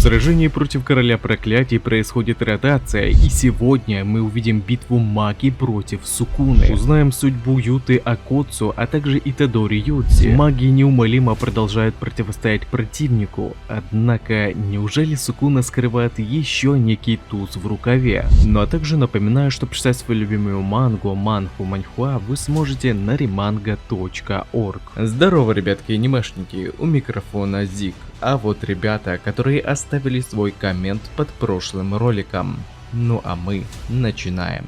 сражении против короля проклятий происходит ротация, и сегодня мы увидим битву Маки против Сукуны. Узнаем судьбу Юты Акоцу, а также Итадори Юдзи. Маги неумолимо продолжают противостоять противнику, однако неужели Сукуна скрывает еще некий туз в рукаве? Ну а также напоминаю, что почитать свою любимую манху Манхуа вы сможете на remanga.org. Здорово, ребятки анимешники, у микрофона Зик. А вот ребята, которые оставили свой коммент под прошлым роликом. Ну а мы начинаем.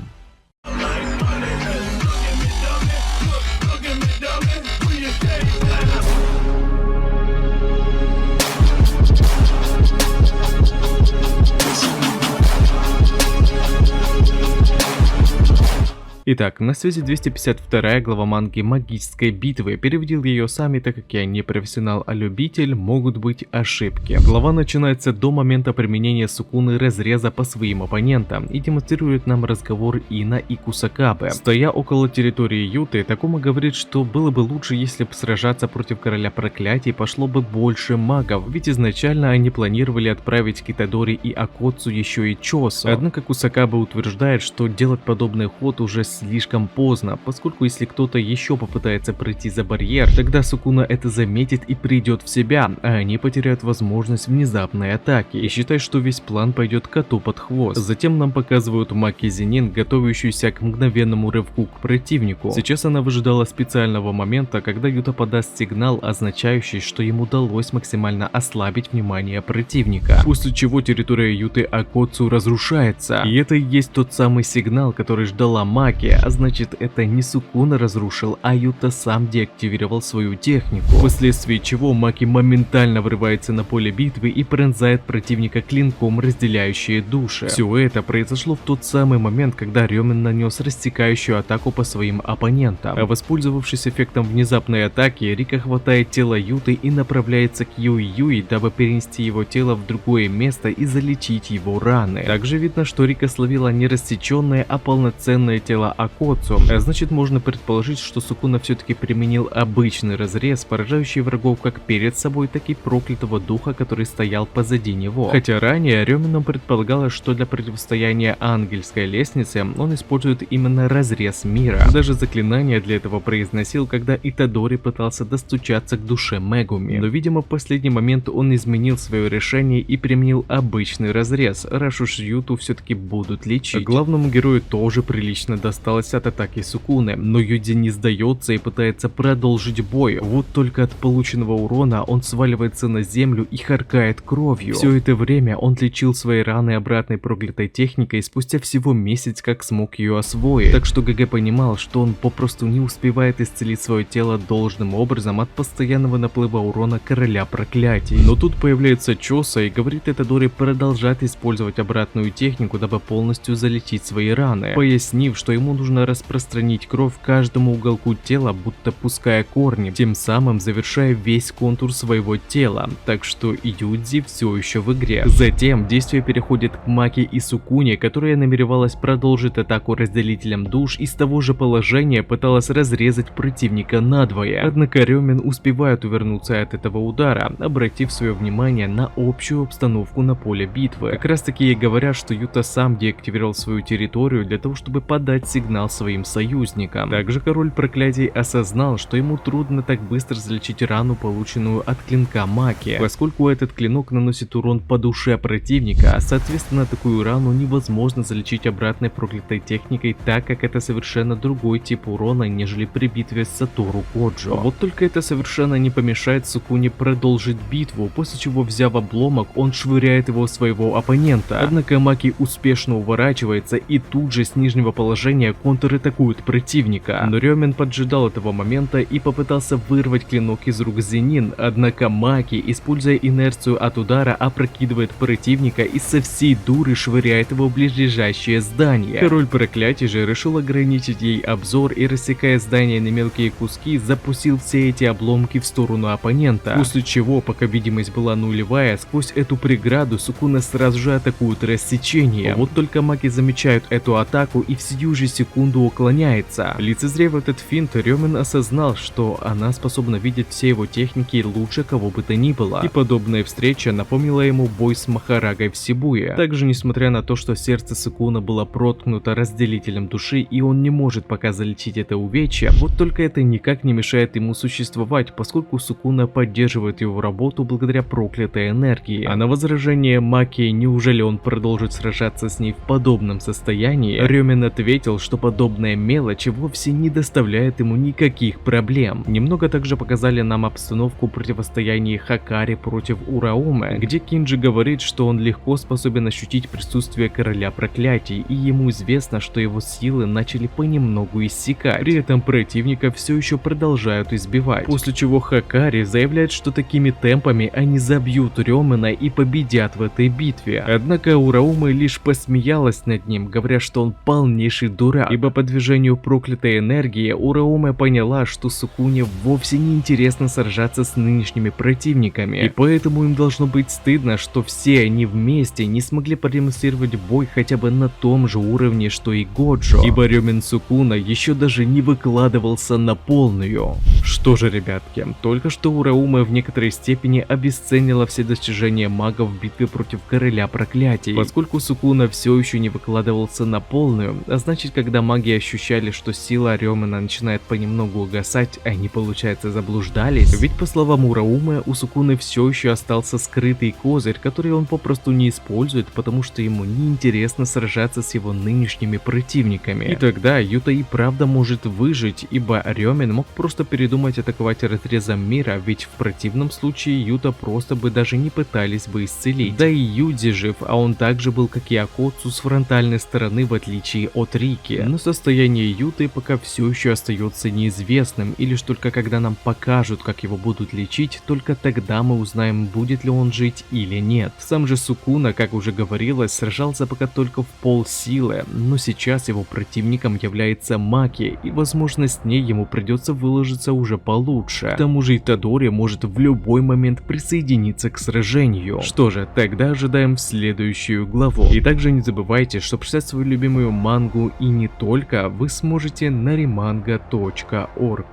Итак, на связи 252 глава манги «Магической битвы». Переводил ее сами, так как я не профессионал, а любитель, могут быть ошибки. Глава начинается до момента применения Сукуны разреза по своим оппонентам и демонстрирует нам разговор Ина и Кусакабе. Стоя около территории Юты, Такума говорит, что было бы лучше, если бы сражаться против короля проклятий пошло бы больше магов, ведь изначально они планировали отправить к Итадори и Акоцу еще и Чосо. Однако Кусакабе утверждает, что делать подобный ход уже слишком поздно, поскольку если кто-то еще попытается пройти за барьер, тогда Сукуна это заметит и придет в себя, а они потеряют возможность внезапной атаки, и считает, что весь план пойдет коту под хвост. Затем нам показывают Маки Зенин, готовящуюся к мгновенному рывку к противнику. Сейчас она выжидала специального момента, когда Юта подаст сигнал, означающий, что им удалось максимально ослабить внимание противника, после чего территория Юты Акоцу разрушается. И это и есть тот самый сигнал, который ждала Маки. А значит, это не Сукуна разрушил, а Юта сам деактивировал свою технику. Впоследствии чего Маки моментально врывается на поле битвы и пронзает противника клинком, разделяющие души. Все это произошло в тот самый момент, когда Рёмен нанес растекающую атаку по своим оппонентам. А воспользовавшись эффектом внезапной атаки, Рика хватает тело Юты и направляется к Юи, дабы перенести его тело в другое место и залечить его раны. Также видно, что Рика словила не рассеченное, а полноценное тело Акоцу, а значит можно предположить, что Сукуна все-таки применил обычный разрез, поражающий врагов как перед собой, так и проклятого духа, который стоял позади него. Хотя ранее Рёменом предполагалось, что для противостояния ангельской лестнице он использует именно разрез мира. Даже заклинание для этого произносил, когда Итадори пытался достучаться к душе Мегуми. Но видимо в последний момент он изменил свое решение и применил обычный разрез, раз уж Юту все-таки будут лечить. Главному герою тоже прилично досталось от атаки Сукуны, но Юдзи не сдается и пытается продолжить бой. Вот только от полученного урона он сваливается на землю и харкает кровью. Все это время он лечил свои раны обратной проклятой техникой спустя всего месяц, как смог ее освоить. Так что ГГ понимал, что он попросту не успевает исцелить свое тело должным образом от постоянного наплыва урона короля проклятий. Но тут появляется Чосо и говорит Итадори продолжать использовать обратную технику, дабы полностью залечить свои раны, пояснив, что ему нужно распространить кровь каждому уголку тела, будто пуская корни, тем самым завершая весь контур своего тела. Так что Юдзи все еще в игре. Затем действие переходит к Маки и Сукуне, которая намеревалась продолжить атаку разделителем душ и с того же положения пыталась разрезать противника надвое. Однако Рёмен успевает увернуться от этого удара, обратив свое внимание на общую обстановку на поле битвы. Как раз таки и говорят, что Юта сам деактивировал свою территорию для того, чтобы подать сигнал своим союзникам. Также король проклятий осознал, что ему трудно так быстро залечить рану, полученную от клинка Маки, поскольку этот клинок наносит урон по душе противника, а соответственно такую рану невозможно залечить обратной проклятой техникой, так как это совершенно другой тип урона, нежели при битве с Сатору Коджо. Вот только это совершенно не помешает Сукуне продолжить битву, после чего, взяв обломок, он швыряет его в своего оппонента. Однако Маки успешно уворачивается и тут же с нижнего положения контратакует противника. Но Рёмен поджидал этого момента и попытался вырвать клинок из рук Зенин, однако Маки, используя инерцию от удара, опрокидывает противника и со всей дуры швыряет его в ближайшее здание. Король проклятий же решил ограничить ей обзор и, рассекая здание на мелкие куски, запустил все эти обломки в сторону оппонента, после чего, пока видимость была нулевая, сквозь эту преграду Сукуна сразу же атакует рассечение. Вот только маги замечают эту атаку и в сию же секунду уклоняется. Лицезрев этот финт, Рёмен осознал, что она способна видеть все его техники лучше кого бы то ни было. И подобная встреча напомнила ему бой с Махарагой в Сибуе. Также, несмотря на то, что сердце Сукуна было проткнуто разделителем души и он не может пока залечить это увечье, вот только это никак не мешает ему существовать, поскольку Сукуна поддерживает его работу благодаря проклятой энергии. А на возражение Маки, неужели он продолжит сражаться с ней в подобном состоянии, Рёмен ответил, что подобная мелочь вовсе не доставляет ему никаких проблем. Немного также показали нам обстановку противостояния Хакари против Ураумы, где Кинджи говорит, что он легко способен ощутить присутствие короля проклятий, и ему известно, что его силы начали понемногу иссякать. При этом противника все еще продолжают избивать, после чего Хакари заявляет, что такими темпами они забьют Рёмена и победят в этой битве. Однако Ураума лишь посмеялась над ним, говоря, что он полнейший дурак, ибо по движению проклятой энергии Ураума поняла, что Сукуне вовсе не интересно сражаться с нынешними противниками, и поэтому им должно быть стыдно, что все они вместе не смогли продемонстрировать бой хотя бы на том же уровне, что и Годжо, ибо Рёмен Сукуна еще даже не выкладывался на полную. Что же, ребятки, только что Ураума в некоторой степени обесценила все достижения магов в битве против короля проклятий, поскольку Сукуна все еще не выкладывался на полную, а значит, когда маги ощущали, что сила Рёмена начинает понемногу угасать, они, получается, заблуждались. Ведь по словам Ураумы, у Сукуны все еще остался скрытый козырь, который он попросту не использует, потому что ему неинтересно сражаться с его нынешними противниками. И тогда Юта и правда может выжить, ибо Рёмен мог просто передумать атаковать разрезом мира, ведь в противном случае Юта просто бы даже не пытались бы исцелить. Да и Юдзи жив, а он также был, как и Акоцу, с фронтальной стороны, в отличие от Рики. Но состояние Юты пока все еще остается неизвестным, и лишь только когда нам покажут, как его будут лечить, только тогда мы узнаем, будет ли он жить или нет. Сам же Сукуна, как уже говорилось, сражался пока только в полсилы, но сейчас его противником является Маки, и возможно с ней ему придется выложиться уже получше. К тому же Итадори может в любой момент присоединиться к сражению. Что же, тогда ожидаем в следующую главу. И также не забывайте, что прочитать свою любимую мангу и не только вы сможете на remanga.org.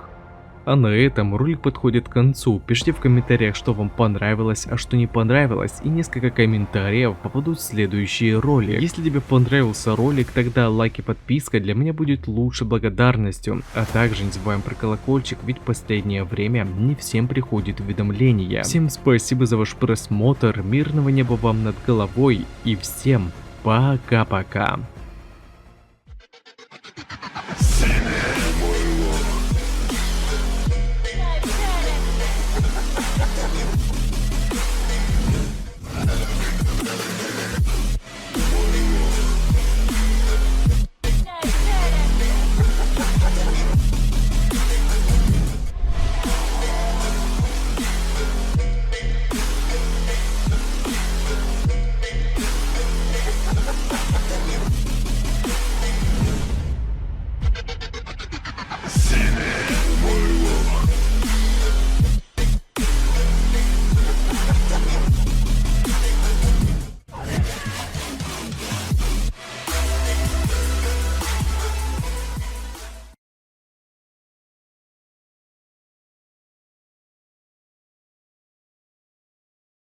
А на этом ролик подходит к концу. Пишите в комментариях, что вам понравилось, а что не понравилось, и несколько комментариев попадут в следующие ролики. Если тебе понравился ролик, тогда лайк и подписка для меня будет лучшей благодарностью. А также не забываем про колокольчик, ведь в последнее время не всем приходит уведомления. Всем спасибо за ваш просмотр, мирного неба вам над головой и всем пока-пока.